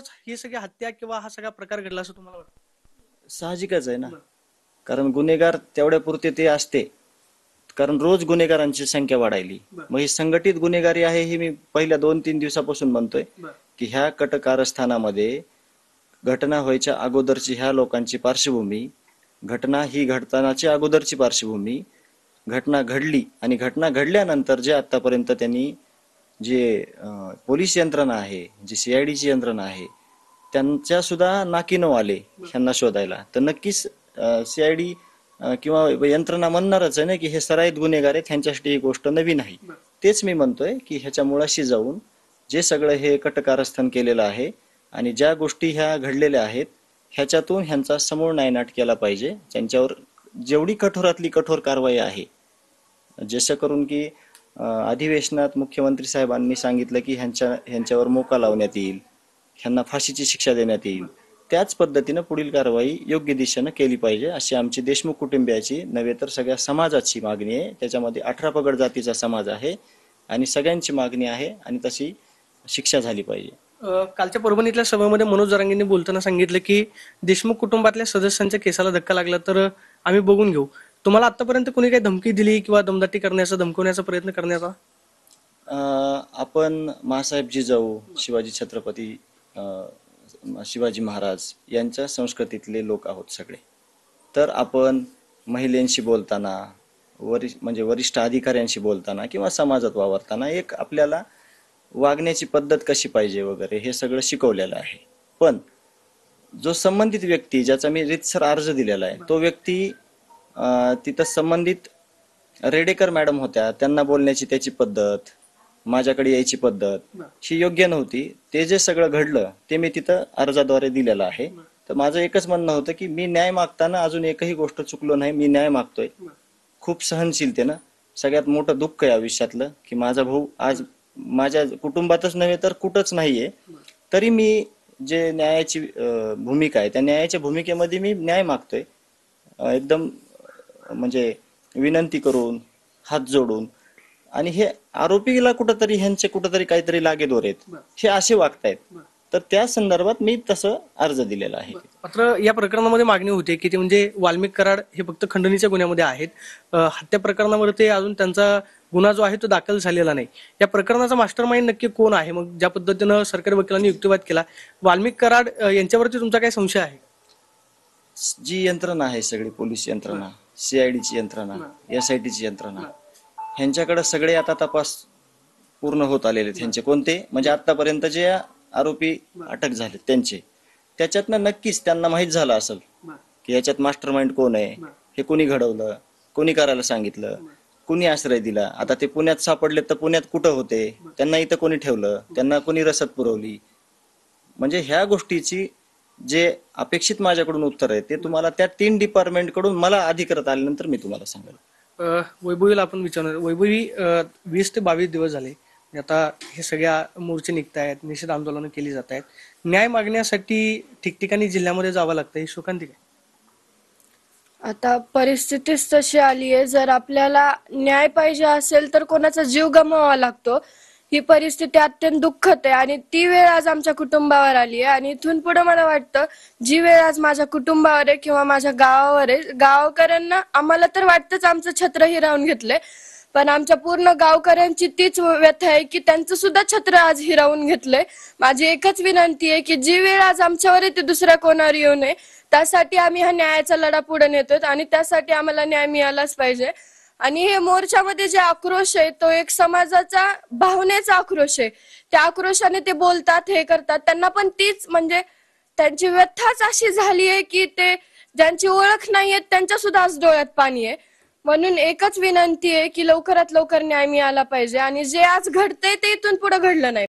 त्याच्यामुळेच ही सगळी हत्या किंवा हा सगळा प्रकार घडला असं तुम्हाला वाटतं? साहजिकच आहे ना, कारण गुन्हेगार तेवढ्या पुरते ते असते, कारण रोज गुन्हेगारांची संख्या वाढायली. मग ही संघटित गुन्हेगारी आहे ही मी पहिल्या 2-3 दिवसापासून म्हणतोय की ह्या कट कारस्थानामध्ये घटना व्हायच्या अगोदरची ह्या लोकांची पार्श्वभूमी, घटना ही घडतानाची अगोदरची पार्श्वभूमी, घटना घडली आणि घटना घडल्यानंतर जे आतापर्यंत त्यांनी जे पोलीस यंत्रणा आहे, जी CIDची यंत्रणा आहे, त्यांच्या सुद्धा नाकी नऊ आले ह्यांना शोधायला, तर नक्कीच CID किंवा यंत्रणा म्हणणारच आहे ना की हे सराईत गुन्हेगार आहेत, ह्यांच्यासाठी ही गोष्ट नवीन आहे. तेच मी म्हणतोय की ह्याच्या मुळाशी जाऊन जे सगळं हे कटकारस्थान केलेलं आहे आणि ज्या गोष्टी ह्या घडलेल्या आहेत ह्याच्यातून ह्यांचा समूळ नायनाट केला पाहिजे. त्यांच्यावर जेवढी कठोरातली कठोर कारवाई आहे, जसं करून की अधिवेशनात मुख्यमंत्री साहेबांनी सांगितलं की ह्यांच्यावर मोका लावण्यात येईल, ह्यांना फाशीची शिक्षा देण्यात येईल, त्याच पद्धतीनं पुढील कारवाई योग्य दिशेनं केली पाहिजे अशी आमची देशमुख कुटुंबियाची नव्हे तर सगळ्या समाजाची मागणी आहे. त्याच्यामध्ये 18 पगड जातीचा समाज आहे आणि सगळ्यांची मागणी आहे आणि तशी शिक्षा झाली पाहिजे. कालच्या परभणीतल्या सभेमध्ये मनोज जरांगेंनी बोलताना सांगितलं की देशमुख कुटुंबातल्या सदस्यांच्या केसाला धक्का लागला तर आम्ही बघून घेऊ. तुम्हाला आतापर्यंत कोणी काही धमकी दिली किंवा दमदाटी करण्याचा, धमकवण्याचा प्रयत्न करण्याचा? आपण मासाहेब जिजाऊ, शिवाजी छत्रपती शिवाजी महाराज यांच्या संस्कृतीतले लोक आहोत सगळे. तर आपण महिलांशी बोलताना, म्हणजे वरिष्ठ अधिकाऱ्यांशी बोलताना किंवा समाजात वावरताना एक आपल्याला वागण्याची पद्धत कशी पाहिजे वगैरे हे सगळं शिकवलेलं आहे. पण जो संबंधित व्यक्ती, ज्याचा मी रीतसर अर्ज दिलेला आहे, तो व्यक्ती तिथं संबंधित रेडेकर मॅडम होत्या, त्यांना बोलण्याची त्याची पद्धत, माझ्याकडे यायची पद्धत ही योग्य नव्हती. ते जे सगळं घडलं ते मी तिथं अर्जाद्वारे दिलेलं आहे. तर माझं एकच म्हणणं होतं की मी न्याय मागताना अजून एकही गोष्ट चुकलो नाही, मी न्याय मागतोय खूप सहनशीलतेनं. सगळ्यात मोठं दुःख आहे आयुष्यातलं की माझा भाऊ आज माझ्या कुटुंबातच नव्हे तर कुठंच नाहीये, तरी मी जे न्यायाची भूमिका आहे त्या न्यायाच्या भूमिकेमध्ये मी न्याय मागतोय, एकदम म्हणजे विनंती करून, हात जोडून. आणि हे आरोपीला कुठंतरी ह्यांचे कुठंतरी काहीतरी लागेदोर आहेत, हे असे वागतायत, तर त्या संदर्भात मी तसं अर्ज दिलेला आहे. मात्र या प्रकरणामध्ये मागणी होते की ते म्हणजे वाल्मिक कराड हे फक्त खंडणीच्या गुन्ह्यामध्ये आहेत, हत्या प्रकरणामध्ये ते अजून त्यांचा गुन्हा जो आहे तो दाखल झालेला नाही. या प्रकरणाचा मास्टर माइंड नक्की कोण आहे? मग ज्या पद्धतीनं सरकारी वकिलांनी युक्तिवाद केला, वाल्मिक कराड यांच्यावरती तुमचा काय संशय आहे? जी यंत्रणा आहे सगळी, पोलीस यंत्रणा, CIDची यंत्रणा, SITची यंत्रणा, ह्यांच्याकडे सगळे आता तपास पूर्ण होत आलेले आहेत. ह्यांचे कोणते म्हणजे आतापर्यंत जे आरोपी अटक झाले त्यांचे, त्याच्यातनं नक्कीच त्यांना माहीत झालं असेल की ह्याच्यात मास्टर माइंड कोण आहे, हे कोणी घडवलं, कोणी करायला सांगितलं, कोणी आश्रय दिला. आता ते पुण्यात सापडले तर पुण्यात कुठं होते, त्यांना इथं कोणी ठेवलं, त्यांना कोणी रसद पुरवली, म्हणजे ह्या गोष्टीची जे अपेक्षित माझ्याकडून उत्तर आहे ते तुम्हाला त्या 3 डिपार्टमेंट कडून मला अधिकृत आल्यानंतर मी तुम्हाला सांगेल. वैभवीला आपण विचारणार, वैभवी 20 ते 22 दिवस झाले आता हे सगळ्या मोर्चे निघत आहेत, निषेध आंदोलनं केली जात आहेत, न्याय मागण्यासाठी ठिकठिकाणी जिल्ह्यामध्ये जावं लागतं, ही शोकांतिक आहे. आता परिस्थितीच तशी आली आहे, जर आपल्याला न्याय पाहिजे असेल तर कोणाचा जीव गमवावा लागतो. ही परिस्थिती अत्यंत दुःखद आहे आणि ती वेळ आज आमच्या कुटुंबावर आली आहे. आणि इथून पुढे मला वाटतं जी वेळ आज माझ्या कुटुंबावर आहे किंवा माझ्या गावावर आहे, गावकऱ्यांना, आम्हाला तर वाटतंच आमचं छत्र हिरावून घेतलंय, पण आमच्या पूर्ण गावकऱ्यांची तीच व्यथा आहे की त्यांचं सुद्धा छत्र आज हिरावून घेतलंय. माझी एकच विनंती आहे की जी वेळ आज आमच्यावर आहे ती दुसऱ्या कोणावर येऊ नये. त्यासाठी आम्ही हा न्यायाचा लढा पुढे नेतोय आणि त्यासाठी आम्हाला न्याय मिळालाच पाहिजे. आणि हे मोर्चामध्ये जे आक्रोश आहे तो एक समाजाचा भावनेचा आक्रोश आहे. त्या आक्रोशाने ते बोलतात, हे करतात, त्यांना पण तीच म्हणजे त्यांची व्यथाच अशी झाली आहे की ते ज्यांची ओळख नाहीये त्यांच्या सुद्धा आज डोळ्यात पाणी आहे. म्हणून एकच विनंती आहे की लवकरात लवकर न्याय मिळाला पाहिजे आणि जे आज घडतंय ते इथून पुढे घडलं नाही.